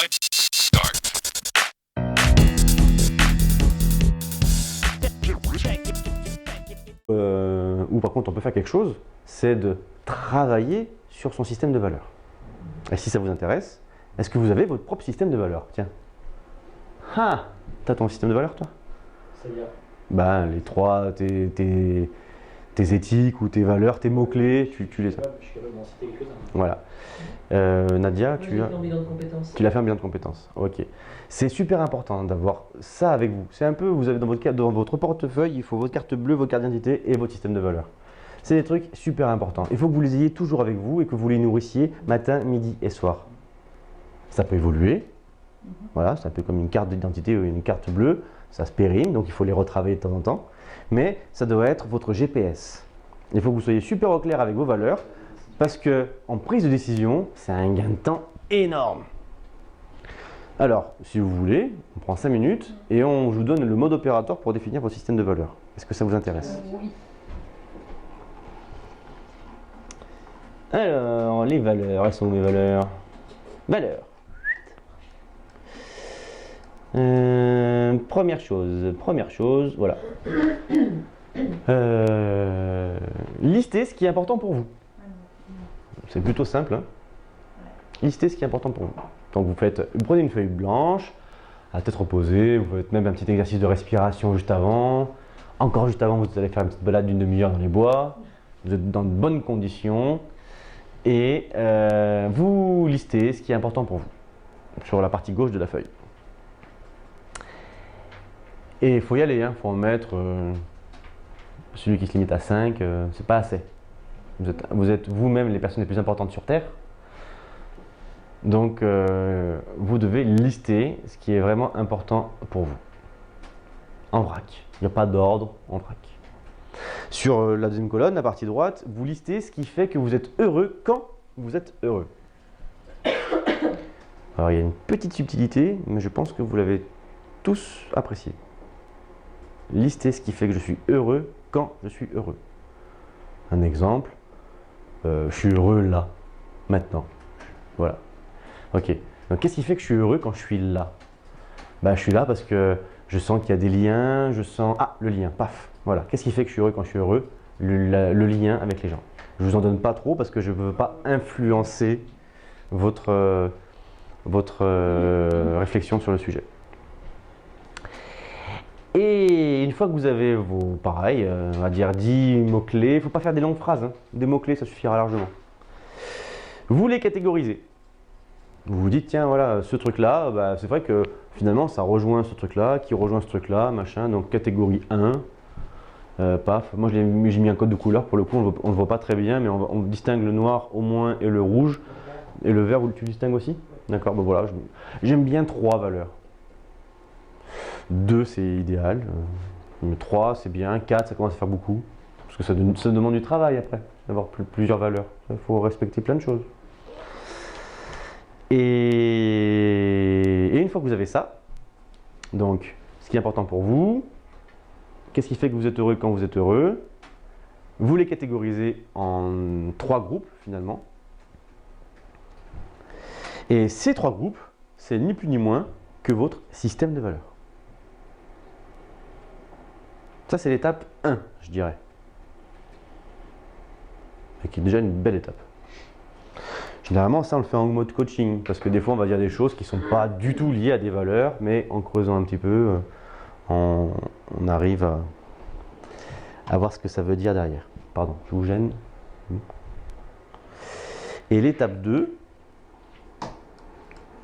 Let's start. Ou par contre on peut faire quelque chose, c'est de travailler sur son système de valeurs. Et si ça vous intéresse, est-ce que vous avez votre propre système de valeurs? Tiens. Ah, t'as ton système de valeurs toi? C'est-à-dire? Ben, les trois, tes éthiques ou tes valeurs, tes mots-clés, tu les as. Je suis capable d'en citer quelques-uns. Voilà. Nadia, tu as... un bilan de compétences. Tu l'as fait un bilan de compétences. Ok. C'est super important d'avoir ça avec vous. C'est un peu, vous avez dans votre portefeuille, il faut votre carte bleue, votre carte d'identité et votre système de valeurs. C'est des trucs super importants. Il faut que vous les ayez toujours avec vous et que vous les nourrissiez matin, midi et soir. Ça peut évoluer. Voilà, c'est un peu comme une carte d'identité ou une carte bleue. Ça se périme, donc il faut les retravailler de temps en temps. Mais ça doit être votre GPS. Il faut que vous soyez super au clair avec vos valeurs parce que en prise de décision, c'est un gain de temps énorme. Alors, si vous voulez, on prend 5 minutes et je vous donne le mode opérateur pour définir votre système de valeurs. Est-ce que ça vous intéresse? Oui. Alors, les valeurs, elles sont où mes valeurs? Valeurs. Première chose, voilà. Listez ce qui est important pour vous. C'est plutôt simple. Hein. Listez ce qui est important pour vous. Donc vous prenez une feuille blanche, à tête reposée, vous faites même un petit exercice de respiration juste avant. Encore juste avant, vous allez faire une petite balade d'une demi-heure dans les bois. Vous êtes dans de bonnes conditions. Et vous listez ce qui est important pour vous sur la partie gauche de la feuille. Et il faut y aller, il faut en mettre celui qui se limite à 5, c'est pas assez. Vous êtes vous-même les personnes les plus importantes sur Terre. Donc vous devez lister ce qui est vraiment important pour vous. En vrac. Il n'y a pas d'ordre, en vrac. Sur la deuxième colonne, la partie droite, vous listez ce qui fait que vous êtes heureux quand vous êtes heureux. Alors il y a une petite subtilité, mais je pense que vous l'avez tous apprécié. Listez ce qui fait que je suis heureux quand je suis heureux. Un exemple, je suis heureux là, maintenant. Voilà. Ok. Donc qu'est-ce qui fait que je suis heureux quand je suis là? Ben, je suis là parce que je sens qu'il y a des liens, je sens... Ah, le lien, paf. Voilà. Qu'est-ce qui fait que je suis heureux quand je suis heureux? Le lien avec les gens. Je ne vous en donne pas trop parce que je ne veux pas influencer votre réflexion sur le sujet. Et une fois que vous avez vos, pareil, on va dire 10 mots-clés, il ne faut pas faire des longues phrases, hein. Des mots-clés, ça suffira largement. Vous les catégorisez. Vous vous dites, tiens, voilà, ce truc-là, bah, c'est vrai que finalement, ça rejoint ce truc-là, qui rejoint ce truc-là, machin, donc catégorie 1, paf. Moi, j'ai mis un code de couleur, pour le coup, on ne le voit pas très bien, mais on distingue le noir au moins et le rouge. Et le vert, tu distingues aussi? D'accord, ben voilà, j'aime bien 3 valeurs. 2 c'est idéal, 3 c'est bien, 4 ça commence à faire beaucoup, parce que ça demande du travail après, d'avoir plusieurs valeurs, il faut respecter plein de choses. Et une fois que vous avez ça, donc ce qui est important pour vous, qu'est-ce qui fait que vous êtes heureux quand vous êtes heureux, vous les catégorisez en 3 groupes finalement. Et ces 3 groupes, c'est ni plus ni moins que votre système de valeurs. Ça, c'est l'étape 1, je dirais. Et qui est déjà une belle étape. Généralement, ça, on le fait en mode coaching, parce que des fois, on va dire des choses qui ne sont pas du tout liées à des valeurs, mais en creusant un petit peu, on arrive à voir ce que ça veut dire derrière. Pardon, je vous gêne. Et l'étape 2,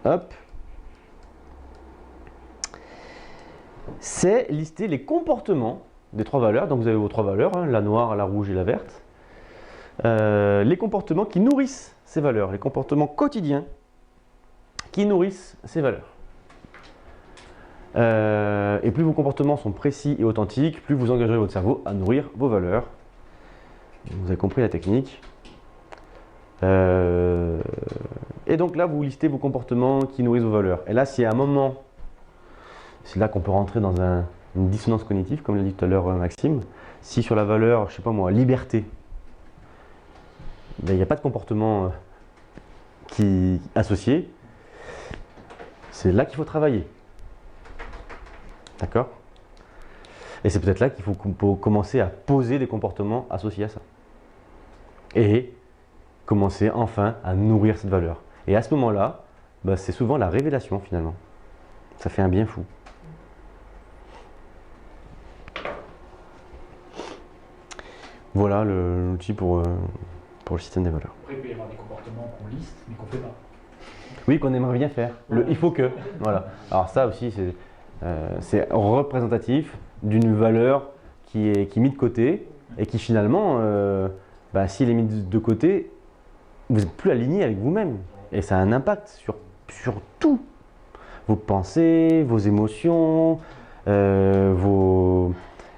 hop, c'est lister les comportements des 3 valeurs. Donc vous avez vos 3 valeurs, hein, la noire, la rouge et la verte. Les comportements qui nourrissent ces valeurs, les comportements quotidiens qui nourrississent ces valeurs. Et plus vos comportements sont précis et authentiques, plus vous engagerez votre cerveau à nourrir vos valeurs. Vous avez compris la technique. Et donc là, vous listez vos comportements qui nourrissent vos valeurs. Et là, si à un moment, c'est là qu'on peut rentrer dans une dissonance cognitive, comme l'a dit tout à l'heure Maxime. Si sur la valeur, je sais pas moi, liberté, ben, il n'y a pas de comportement qui associé, C'est là qu'il faut travailler. D'accord? Et c'est peut-être là qu'il faut commencer à poser des comportements associés à ça. Et commencer enfin à nourrir cette valeur. Et à ce moment-là, bah, c'est souvent la révélation finalement. Ça fait un bien fou. Voilà l'outil pour le système des valeurs. Après, il peut y avoir des comportements qu'on liste, mais qu'on ne fait pas. Oui, qu'on aimerait bien faire. Il faut que. Voilà. Alors ça aussi, c'est représentatif d'une valeur qui est mise de côté et qui finalement, bah, s'il est mis de côté, vous n'êtes plus aligné avec vous-même. Et ça a un impact sur tout. Vos pensées, vos émotions, et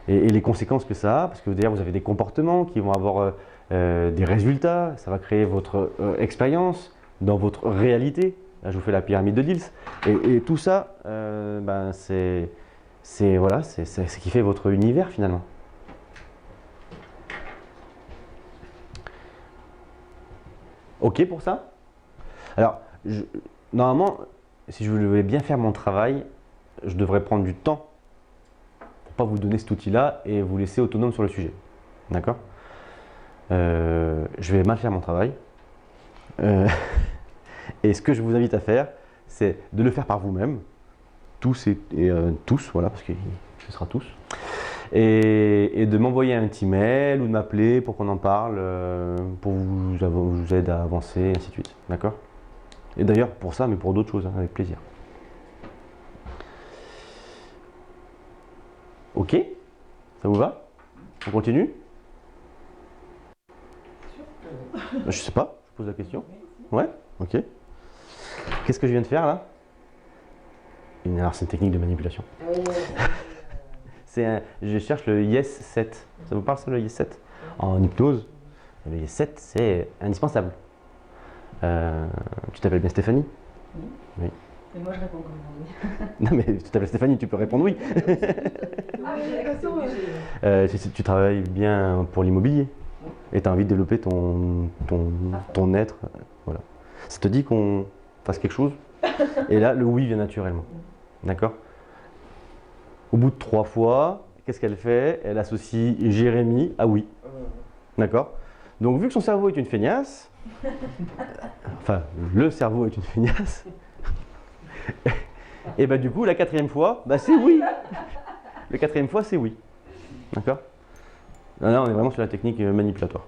les conséquences que ça a, parce que derrière vous avez des comportements qui vont avoir des résultats, ça va créer votre expérience dans votre réalité. Là, je vous fais la pyramide de Diels. Et tout ça, ben, c'est ce qui fait votre univers finalement. OK pour ça? Alors, normalement, si je voulais bien faire mon travail, je devrais prendre du temps pour pas vous donner cet outil-là et vous laisser autonome sur le sujet. D'accord? Je vais mal faire mon travail. Et ce que je vous invite à faire, c'est de le faire par vous-même, tous tous, voilà, parce que ce sera tous, et de m'envoyer un petit mail ou de m'appeler pour qu'on en parle, pour vous aider à avancer, et ainsi de suite. D'accord? Et d'ailleurs, pour ça, mais pour d'autres choses, hein, avec plaisir. OK? Ça vous va? On continue? Je sais pas, je pose la question. Ouais? OK. Qu'est-ce que je viens de faire là? Alors, c'est une technique de manipulation. Je cherche le Yes 7. Ça vous parle ça, le Yes 7? En hypnose, le Yes 7, c'est indispensable. Tu t'appelles bien Stéphanie? Oui. Et moi je réponds comme oui. Non mais tu t'appelles Stéphanie, tu peux répondre oui. Ah oui, la question, oui. Tu travailles bien pour l'immobilier et tu as envie de développer ton être. Voilà. Ça te dit qu'on fasse quelque chose? Et là, le oui vient naturellement. D'accord? Au bout de 3 fois, qu'est-ce qu'elle fait? Elle associe Jérémy à oui. D'accord? Donc, vu que son cerveau est une feignasse, enfin, le cerveau est une feignasse, et ben du coup, la 4e fois, bah, c'est oui. La 4e fois, c'est oui. D'accord? Là, on est vraiment sur la technique manipulatoire.